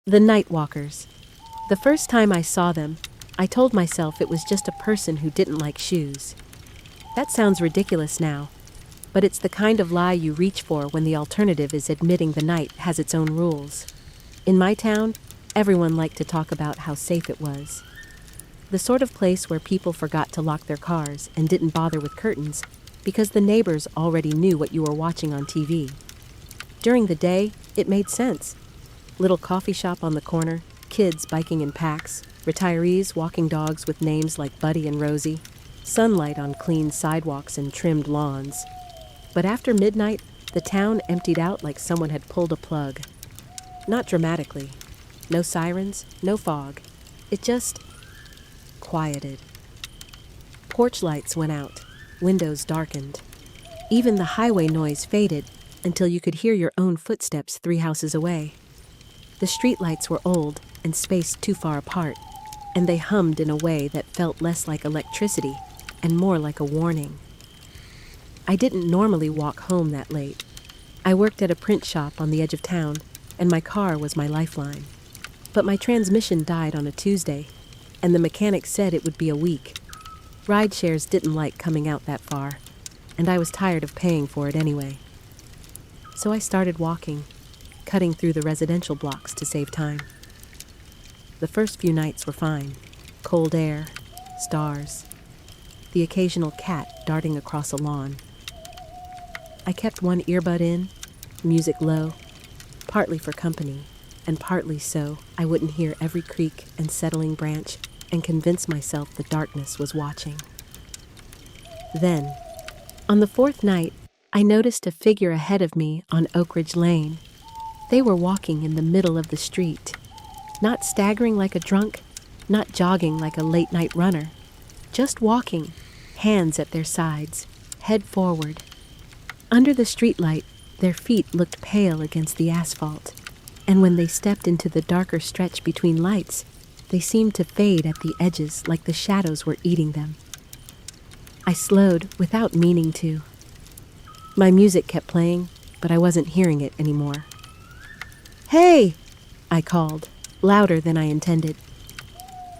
The night walkers. The first time I saw them, I told myself it was just a person who didn't like shoes. That sounds ridiculous now, but it's the kind of lie you reach for when the alternative is admitting the night has its own rules. In my town, everyone liked to talk about how safe it was. The sort of place where people forgot to lock their cars and didn't bother with curtains because the neighbors already knew what you were watching on TV. During the day, it made sense. Little coffee shop on the corner, kids biking in packs, retirees walking dogs with names like Buddy and Rosie, sunlight on clean sidewalks and trimmed lawns. But after midnight, the town emptied out like someone had pulled a plug. Not dramatically. No sirens, no fog. It just quieted. Porch lights went out, windows darkened. Even the highway noise faded until you could hear your own footsteps 3 houses away. The streetlights were old and spaced too far apart, and they hummed in a way that felt less like electricity and more like a warning. I didn't normally walk home that late. I worked at a print shop on the edge of town, and my car was my lifeline. But my transmission died on a Tuesday, and the mechanic said it would be a week. Rideshares didn't like coming out that far, and I was tired of paying for it anyway. So I started walking, cutting through the residential blocks to save time. The first few nights were fine. Cold air, stars, the occasional cat darting across a lawn. I kept one earbud in, music low, partly for company, and partly so I wouldn't hear every creak and settling branch and convince myself the darkness was watching. Then, on the 4th night, I noticed a figure ahead of me on Oak Ridge Lane. They were walking in the middle of the street, not staggering like a drunk, not jogging like a late-night runner, just walking, hands at their sides, head forward. Under the streetlight, their feet looked pale against the asphalt, and when they stepped into the darker stretch between lights, they seemed to fade at the edges like the shadows were eating them. I slowed without meaning to. My music kept playing, but I wasn't hearing it anymore. "Hey!" I called, louder than I intended.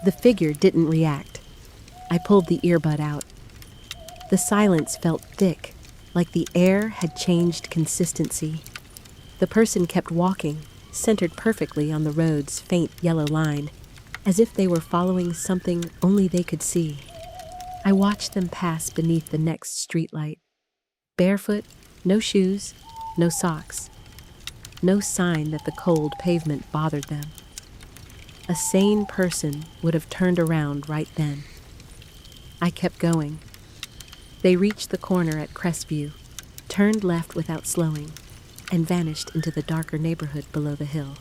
The figure didn't react. I pulled the earbud out. The silence felt thick, like the air had changed consistency. The person kept walking, centered perfectly on the road's faint yellow line, as if they were following something only they could see. I watched them pass beneath the next streetlight. Barefoot, no shoes, no socks. No sign that the cold pavement bothered them. A sane person would have turned around right then. I kept going. They reached the corner at Crestview, turned left without slowing, and vanished into the darker neighborhood below the hill.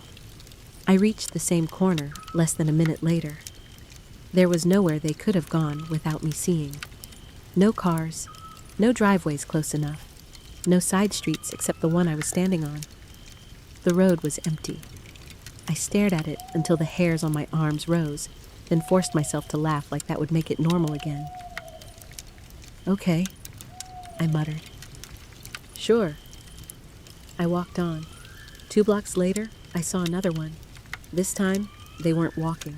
I reached the same corner less than a minute later. There was nowhere they could have gone without me seeing. No cars, no driveways close enough, no side streets except the one I was standing on. The road was empty. I stared at it until the hairs on my arms rose, then forced myself to laugh like that would make it normal again. "Okay," I muttered. "Sure." I walked on. 2 blocks later, I saw another one. This time, they weren't walking.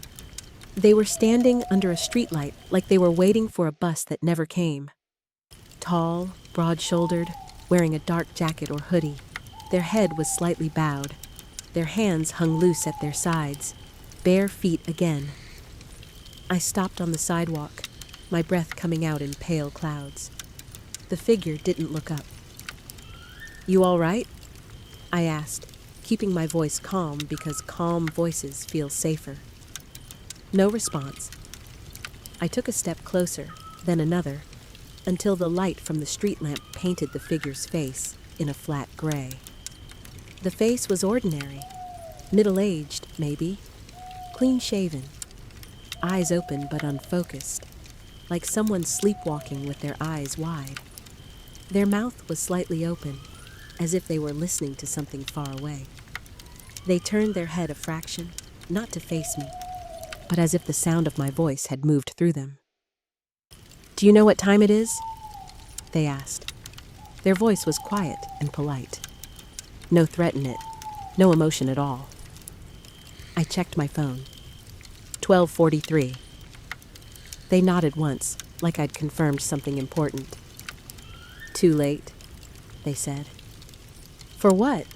They were standing under a streetlight like they were waiting for a bus that never came. Tall, broad-shouldered, wearing a dark jacket or hoodie. Their head was slightly bowed. Their hands hung loose at their sides, bare feet again. I stopped on the sidewalk, my breath coming out in pale clouds. The figure didn't look up. "You all right?" I asked, keeping my voice calm because calm voices feel safer. No response. I took a step closer, then another, until the light from the street lamp painted the figure's face in a flat gray. The face was ordinary, middle-aged, maybe, clean-shaven, eyes open but unfocused, like someone sleepwalking with their eyes wide. Their mouth was slightly open, as if they were listening to something far away. They turned their head a fraction, not to face me, but as if the sound of my voice had moved through them. "Do you know what time it is?" they asked. Their voice was quiet and polite. No threat in it, no emotion at all. I checked my phone. 12:43. They nodded once, like I'd confirmed something important. Too late, they said. For what?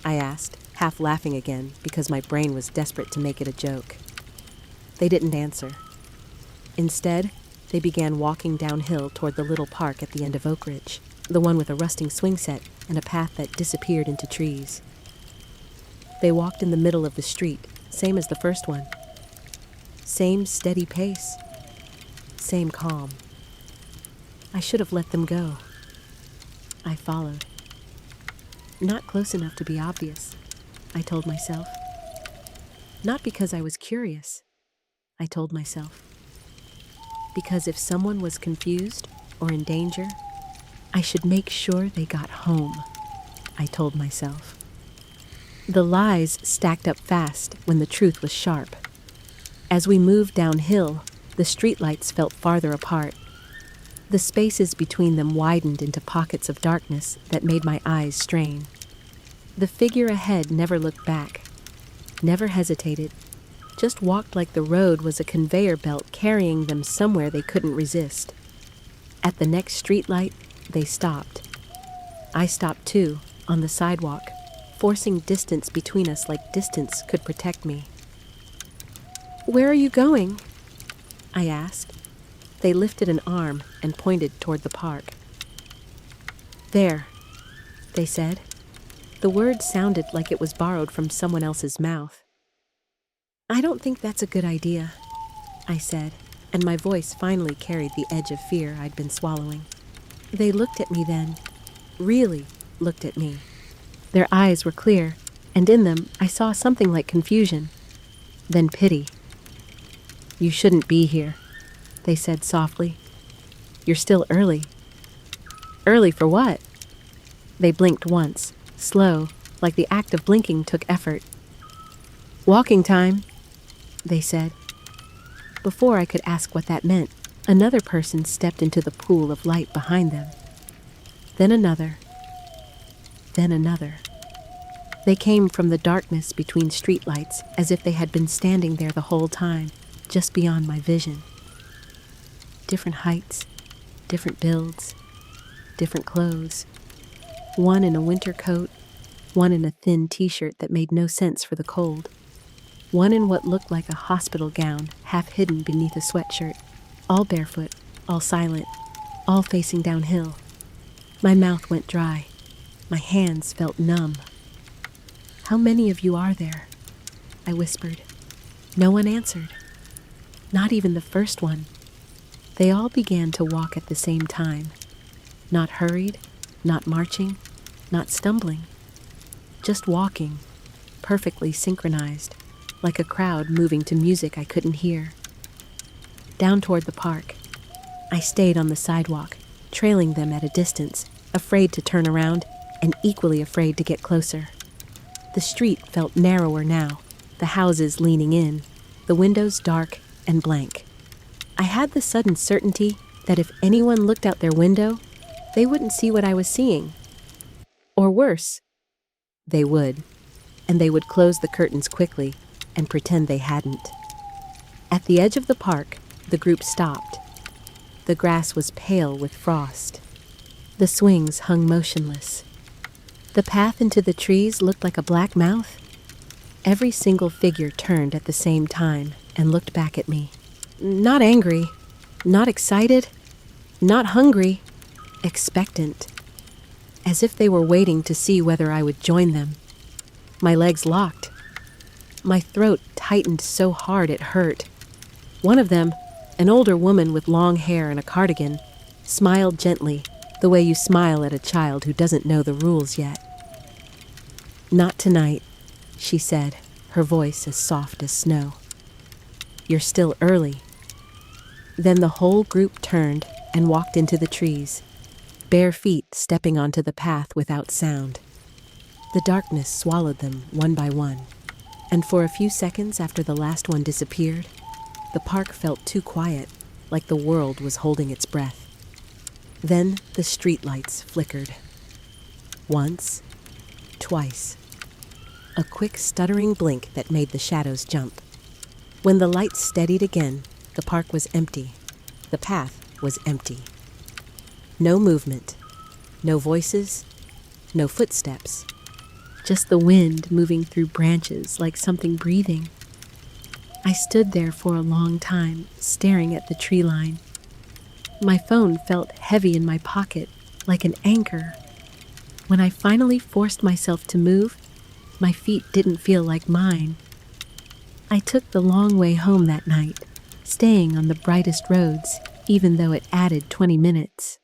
I asked, half laughing again because my brain was desperate to make it a joke. They didn't answer. Instead, they began walking downhill toward the little park at the end of Oak Ridge, the one with a rusting swing set and a path that disappeared into trees. They walked in the middle of the street, same as the first one. Same steady pace. Same calm. I should have let them go. I followed. Not close enough to be obvious, I told myself. Not because I was curious, I told myself. Because if someone was confused or in danger, I should make sure they got home, I told myself. The lies stacked up fast when the truth was sharp. As we moved downhill, the streetlights felt farther apart. The spaces between them widened into pockets of darkness that made my eyes strain. The figure ahead never looked back, never hesitated, just walked like the road was a conveyor belt carrying them somewhere they couldn't resist. At the next streetlight, they stopped. I stopped too, on the sidewalk, forcing distance between us like distance could protect me. "Where are you going?" I asked. They lifted an arm and pointed toward the park. "There," they said. The word sounded like it was borrowed from someone else's mouth. "I don't think that's a good idea," I said, and my voice finally carried the edge of fear I'd been swallowing. They looked at me then, really looked at me. Their eyes were clear, and in them I saw something like confusion, then pity. "You shouldn't be here," they said softly. "You're still early." "Early for what?" They blinked once, slow, like the act of blinking took effort. "Walking time," they said. Before I could ask what that meant, another person stepped into the pool of light behind them. Then another. Then another. They came from the darkness between streetlights as if they had been standing there the whole time, just beyond my vision. Different heights, different builds, different clothes. One in a winter coat, one in a thin t-shirt that made no sense for the cold. One in what looked like a hospital gown, half hidden beneath a sweatshirt. All barefoot, all silent, all facing downhill. My mouth went dry. My hands felt numb. "How many of you are there?" I whispered. No one answered. Not even the first one. They all began to walk at the same time. Not hurried, not marching, not stumbling. Just walking, perfectly synchronized, like a crowd moving to music I couldn't hear. Down toward the park. I stayed on the sidewalk, trailing them at a distance, afraid to turn around and equally afraid to get closer. The street felt narrower now, the houses leaning in, the windows dark and blank. I had the sudden certainty that if anyone looked out their window, they wouldn't see what I was seeing. Or worse, they would, and they would close the curtains quickly and pretend they hadn't. At the edge of the park, the group stopped. The grass was pale with frost. The swings hung motionless. The path into the trees looked like a black mouth. Every single figure turned at the same time and looked back at me. Not angry, not excited, not hungry, expectant. As if they were waiting to see whether I would join them. My legs locked. My throat tightened so hard it hurt. One of them, an older woman with long hair and a cardigan, smiled gently, the way you smile at a child who doesn't know the rules yet. "Not tonight," she said, her voice as soft as snow. "You're still early." Then the whole group turned and walked into the trees, bare feet stepping onto the path without sound. The darkness swallowed them one by one, and for a few seconds after the last one disappeared, the park felt too quiet, like the world was holding its breath. Then the streetlights flickered. Once, twice, A quick, stuttering blink that made the shadows jump. When the light steadied again, the park was empty. The path was empty. No movement, no voices, no footsteps. Just the wind moving through branches like something breathing. I stood there for a long time, staring at the tree line. My phone felt heavy in my pocket, like an anchor. When I finally forced myself to move, my feet didn't feel like mine. I took the long way home that night, staying on the brightest roads, even though it added 20 minutes.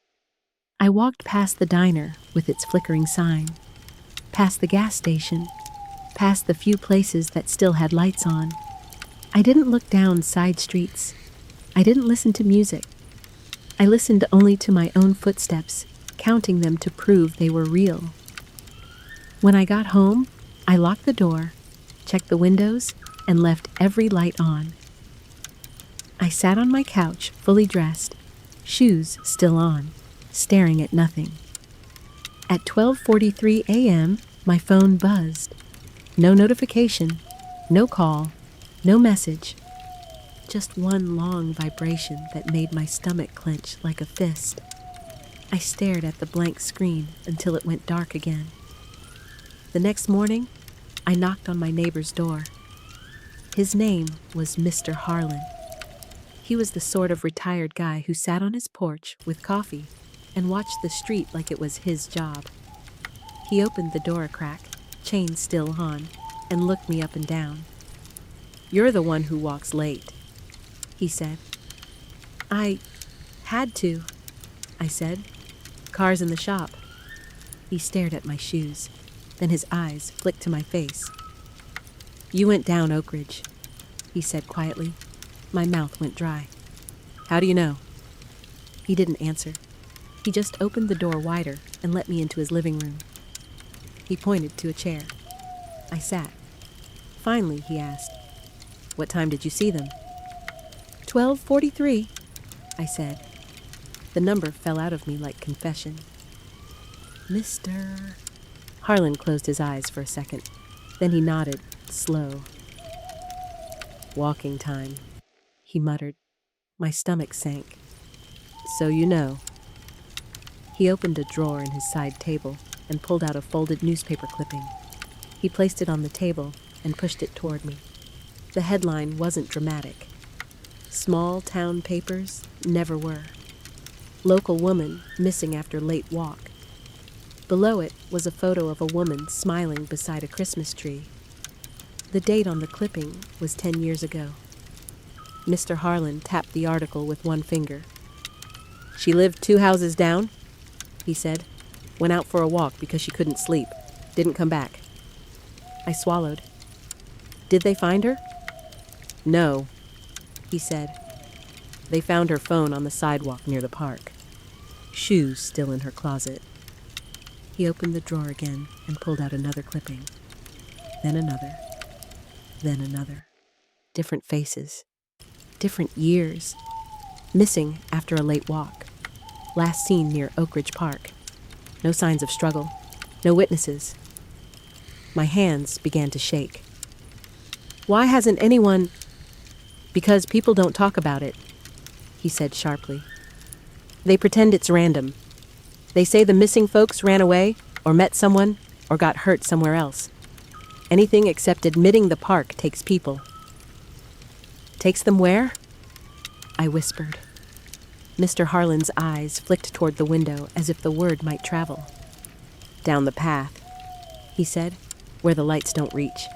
I walked past the diner with its flickering sign, past the gas station, past the few places that still had lights on. I didn't look down side streets. I didn't listen to music. I listened only to my own footsteps, counting them to prove they were real. When I got home, I locked the door, checked the windows, and left every light on. I sat on my couch, fully dressed, shoes still on, staring at nothing. At 12:43 a.m., my phone buzzed. No notification, no call, no message. Just one long vibration that made my stomach clench like a fist. I stared at the blank screen until it went dark again. The next morning, I knocked on my neighbor's door. His name was Mr. Harlan. He was the sort of retired guy who sat on his porch with coffee and watched the street like it was his job. He opened the door a crack, chain still on, and looked me up and down. "You're the one who walks late," he said. "I had to," I said. "Car's in the shop." He stared at my shoes. Then his eyes flicked to my face. "You went down Oak Ridge," he said quietly. My mouth went dry. "How do you know?" He didn't answer. He just opened the door wider and let me into his living room. He pointed to a chair. I sat. Finally, he asked, "What time did you see them?" 12:43, I said. The number fell out of me like confession. "Mr. Harlan closed his eyes for a second. Then he nodded, slow. "Walking time," he muttered. My stomach sank. "So you know." He opened a drawer in his side table and pulled out a folded newspaper clipping. He placed it on the table and pushed it toward me. The headline wasn't dramatic. Small town papers never were. Local woman missing after late walk. Below it was a photo of a woman smiling beside a Christmas tree. The date on the clipping was 10 years ago. Mr. Harlan tapped the article with one finger. "She lived 2 houses down," he said. "Went out for a walk because she couldn't sleep. Didn't come back." I swallowed. "Did they find her?" "No," he said. "They found her phone on the sidewalk near the park. Shoes still in her closet." He opened the drawer again and pulled out another clipping. Then another. Then another. Different faces. Different years. Missing after a late walk. Last seen near Oak Ridge Park. No signs of struggle. No witnesses. My hands began to shake. "Why hasn't anyone—" "Because people don't talk about it," he said sharply. "They pretend it's random. They say the missing folks ran away, or met someone, or got hurt somewhere else. Anything except admitting the park takes people." "Takes them where?" I whispered. Mr. Harlan's eyes flicked toward the window as if the word might travel. "Down the path," he said, "where the lights don't reach."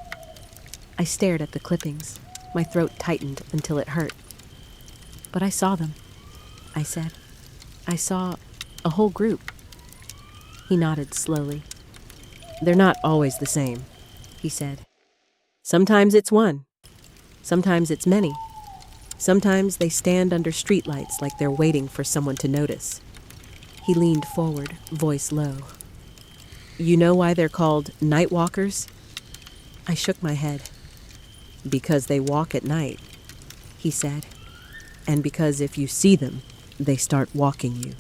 I stared at the clippings. My throat tightened until it hurt. "But I saw them," I said. "I saw a whole group." He nodded slowly. "They're not always the same," he said. "Sometimes it's one. Sometimes it's many. Sometimes they stand under streetlights like they're waiting for someone to notice." He leaned forward, voice low. "You know why they're called night walkers?" I shook my head. "Because they walk at night," he said. "And because if you see them, they start walking you."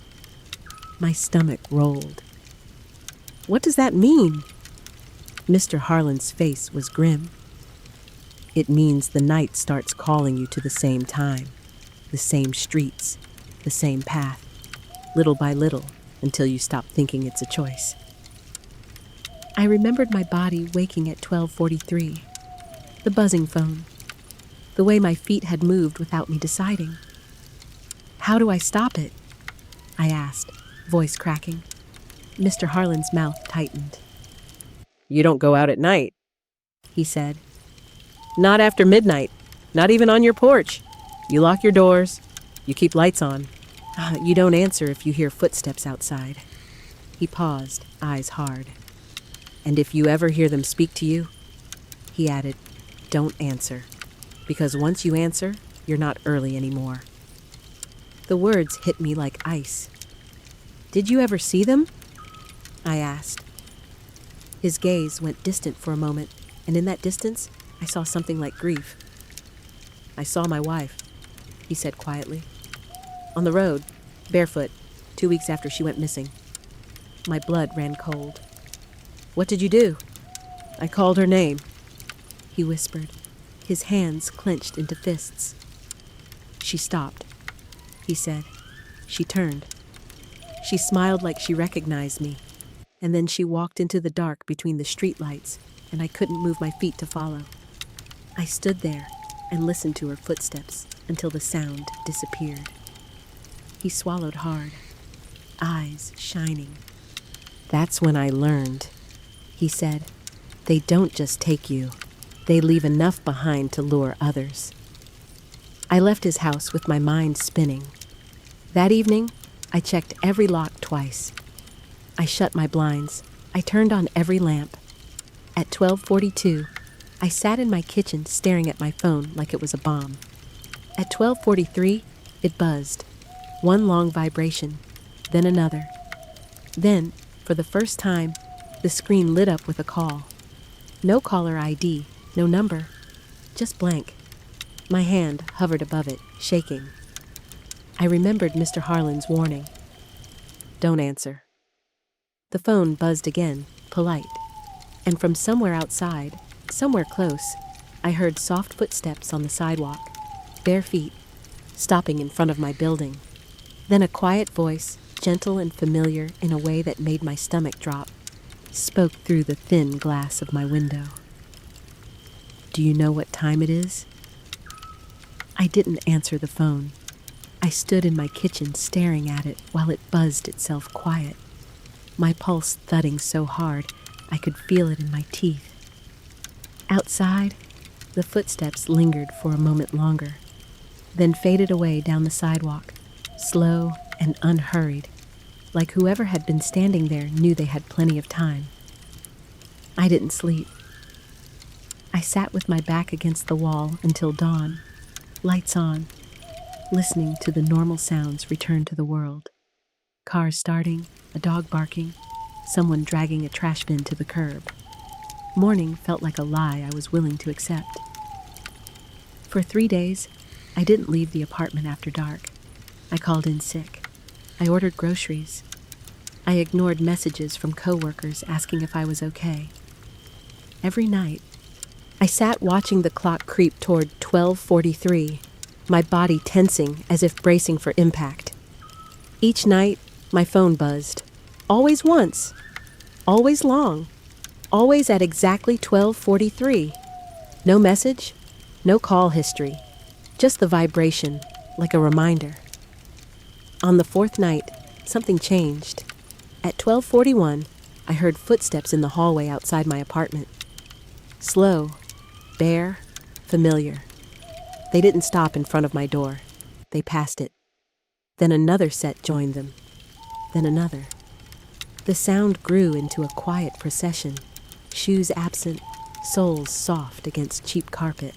My stomach rolled. "What does that mean?" Mr. Harlan's face was grim. It means the night starts calling you to the same time, the same streets, the same path, little by little, until you stop thinking it's a choice. I remembered my body waking at 12:43, the buzzing phone, the way my feet had moved without me deciding. How do I stop it? I asked, voice cracking. Mr. Harlan's mouth tightened. You don't go out at night, he said. Not after midnight, not even on your porch. You lock your doors, you keep lights on. You don't answer if you hear footsteps outside. He paused, eyes hard. And if you ever hear them speak to you, he added, don't answer. Because once you answer, you're not early anymore. The words hit me like ice. Did you ever see them? I asked. His gaze went distant for a moment, and in that distance, I saw something like grief. I saw my wife, he said quietly. On the road, barefoot, 2 weeks after she went missing. My blood ran cold. What did you do? I called her name, he whispered, his hands clenched into fists. She stopped, he said. She turned. She smiled like she recognized me, and then she walked into the dark between the streetlights, and I couldn't move my feet to follow. I stood there and listened to her footsteps until the sound disappeared. He swallowed hard, eyes shining. That's when I learned, he said. They don't just take you. They leave enough behind to lure others. I left his house with my mind spinning. That evening, I checked every lock twice. I shut my blinds. I turned on every lamp. At 12:42, I sat in my kitchen staring at my phone like it was a bomb. At 12:43, it buzzed. One long vibration, then another. Then, for the first time, the screen lit up with a call. No caller ID, no number, just blank. My hand hovered above it, shaking. I remembered Mr. Harlan's warning. Don't answer. The phone buzzed again, polite. And from somewhere outside, somewhere close, I heard soft footsteps on the sidewalk, bare feet, stopping in front of my building. Then a quiet voice, gentle and familiar in a way that made my stomach drop, spoke through the thin glass of my window. Do you know what time it is? I didn't answer the phone. I stood in my kitchen staring at it while it buzzed itself quiet, my pulse thudding so hard I could feel it in my teeth. Outside, the footsteps lingered for a moment longer, then faded away down the sidewalk, slow and unhurried, like whoever had been standing there knew they had plenty of time. I didn't sleep. I sat with my back against the wall until dawn, lights on, listening to the normal sounds return to the world. Cars starting, a dog barking, someone dragging a trash bin to the curb. Morning felt like a lie I was willing to accept. For 3 days, I didn't leave the apartment after dark. I called in sick. I ordered groceries. I ignored messages from coworkers asking if I was okay. Every night, I sat watching the clock creep toward 12:43, my body tensing as if bracing for impact. Each night, my phone buzzed. Always once. Always long. Always at exactly 12:43. No message, no call history. Just the vibration, like a reminder. On the 4th night, something changed. At 12:41, I heard footsteps in the hallway outside my apartment. Slow, bare, familiar. They didn't stop in front of my door. They passed it. Then another set joined them. Then another. The sound grew into a quiet procession, shoes absent, soles soft against cheap carpet.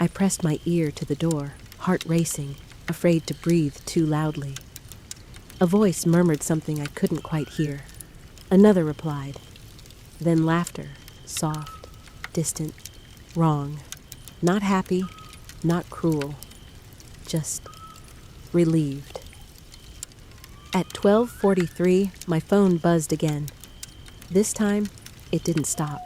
I pressed my ear to the door, heart racing, afraid to breathe too loudly. A voice murmured something I couldn't quite hear. Another replied. Then laughter, soft, distant, wrong. Not happy, not cruel, just relieved. At 12:43, my phone buzzed again. This time, it didn't stop.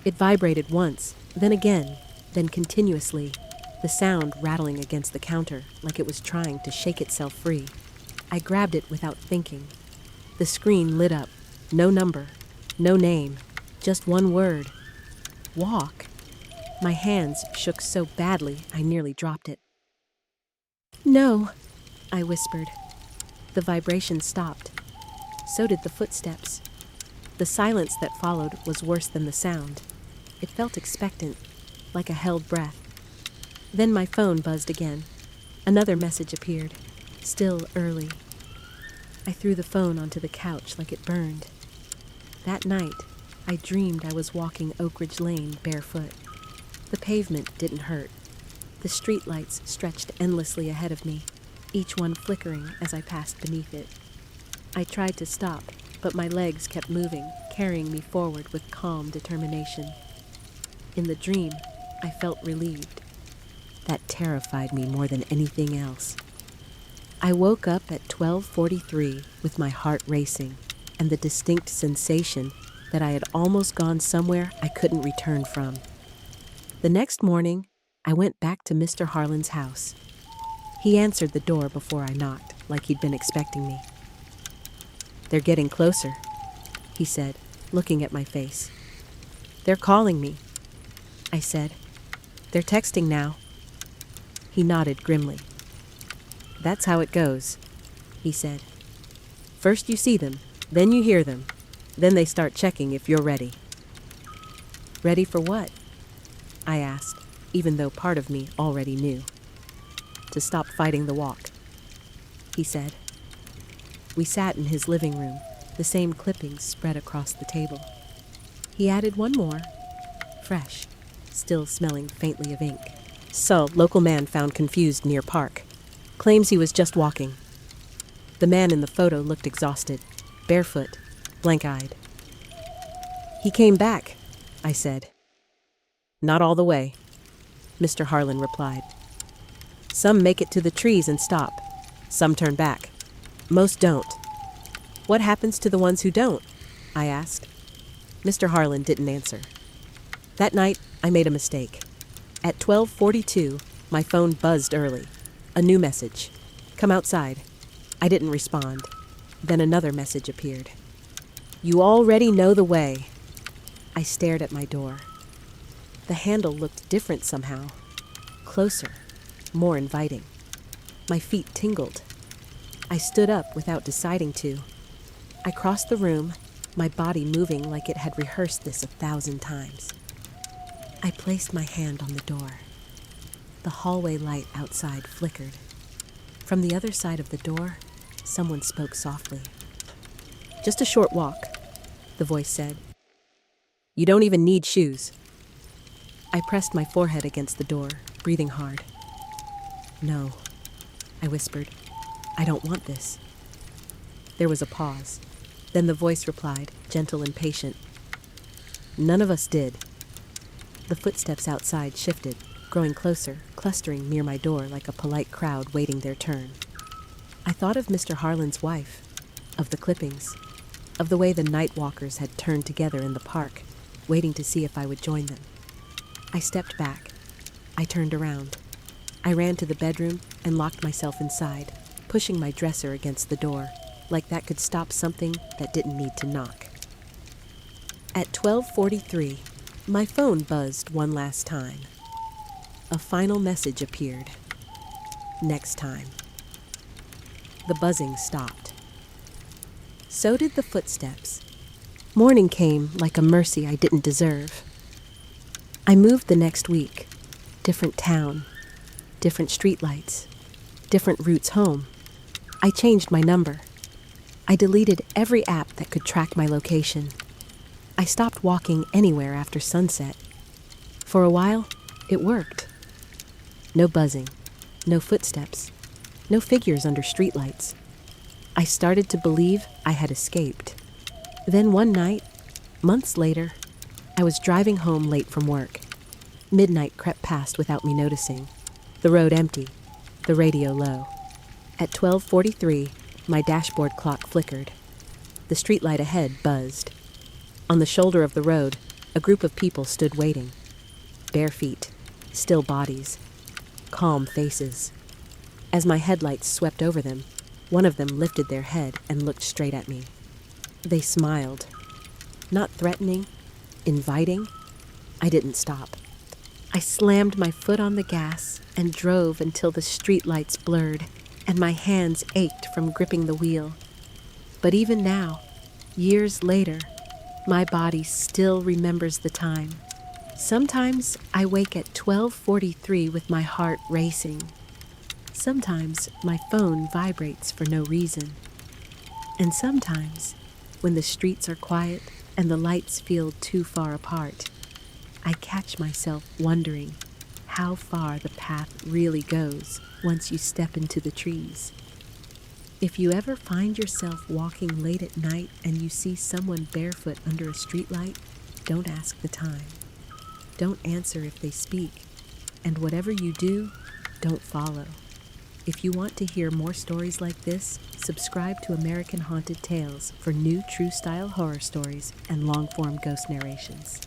It vibrated once, then again, then continuously, the sound rattling against the counter like it was trying to shake itself free. I grabbed it without thinking. The screen lit up. No number, no name, just one word. Walk. My hands shook so badly I nearly dropped it. No, I whispered. The vibration stopped. So did the footsteps. The silence that followed was worse than the sound. It felt expectant, like a held breath. Then my phone buzzed again. Another message appeared, still early. I threw the phone onto the couch like it burned. That night, I dreamed I was walking Oak Ridge Lane barefoot. The pavement didn't hurt. The streetlights stretched endlessly ahead of me, each one flickering as I passed beneath it. I tried to stop, but my legs kept moving, carrying me forward with calm determination. In the dream, I felt relieved. That terrified me more than anything else. I woke up at 12:43 with my heart racing and the distinct sensation that I had almost gone somewhere I couldn't return from. The next morning, I went back to Mr. Harlan's house. He answered the door before I knocked, like he'd been expecting me. "They're getting closer," he said, looking at my face. "They're calling me," I said. "They're texting now." He nodded grimly. "That's how it goes," he said. "First you see them, then you hear them, then they start checking if you're ready." "Ready for what?" I asked, even though part of me already knew. "To stop fighting the walk," he said. We sat in his living room, the same clippings spread across the table. He added one more, fresh, still smelling faintly of ink. "So, local man found confused near park. Claims he was just walking. The man in the photo looked exhausted, barefoot, blank-eyed." "He came back," I said. "Not all the way," Mr. Harlan replied. "Some make it to the trees and stop. Some turn back. Most don't." "What happens to the ones who don't?" I asked. Mr. Harlan didn't answer. That night, I made a mistake. At 12:42, my phone buzzed early. A new message. "Come outside." I didn't respond. Then another message appeared. "You already know the way." I stared at my door. The handle looked different somehow. Closer, more inviting. My feet tingled. I stood up without deciding to. I crossed the room, my body moving like it had rehearsed this 1,000 times. I placed my hand on the door. The hallway light outside flickered. From the other side of the door, someone spoke softly. "Just a short walk," the voice said. "You don't even need shoes." I pressed my forehead against the door, breathing hard. "No," I whispered. "I don't want this." There was a pause. Then the voice replied, gentle and patient. "None of us did." The footsteps outside shifted, growing closer, clustering near my door like a polite crowd waiting their turn. I thought of Mr. Harlan's wife, of the clippings, of the way the night walkers had turned together in the park, waiting to see if I would join them. I stepped back. I turned around. I ran to the bedroom and locked myself inside, pushing my dresser against the door, like that could stop something that didn't need to knock. At 12:43, my phone buzzed one last time. A final message appeared. "Next time." The buzzing stopped. So did the footsteps. Morning came like a mercy I didn't deserve. I moved the next week. Different town, different streetlights, different routes home. I changed my number. I deleted every app that could track my location. I stopped walking anywhere after sunset. For a while, it worked. No buzzing, no footsteps, no figures under streetlights. I started to believe I had escaped. Then one night, months later, I was driving home late from work. Midnight crept past without me noticing. The road empty, the radio low. At 12:43, my dashboard clock flickered. The streetlight ahead buzzed. On the shoulder of the road, A group of people stood waiting. Bare feet, still bodies, calm faces. As my headlights swept over them, one of them lifted their head and looked straight at me. They smiled. Not threatening, inviting. I didn't stop. I slammed my foot on the gas and drove until the streetlights blurred and my hands ached from gripping the wheel. But even now, years later, my body still remembers the time. Sometimes I wake at 12:43 with my heart racing. Sometimes my phone vibrates for no reason. And sometimes, when the streets are quiet and the lights feel too far apart, I catch myself wondering how far the path really goes once you step into the trees. If you ever find yourself walking late at night and you see someone barefoot under a streetlight, don't ask the time. Don't answer if they speak. And whatever you do, don't follow. If you want to hear more stories like this, subscribe to American Haunted Tales for new true-style horror stories and long-form ghost narrations.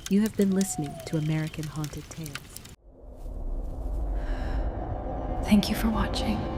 You have been listening to American Haunted Tales. Thank you for watching.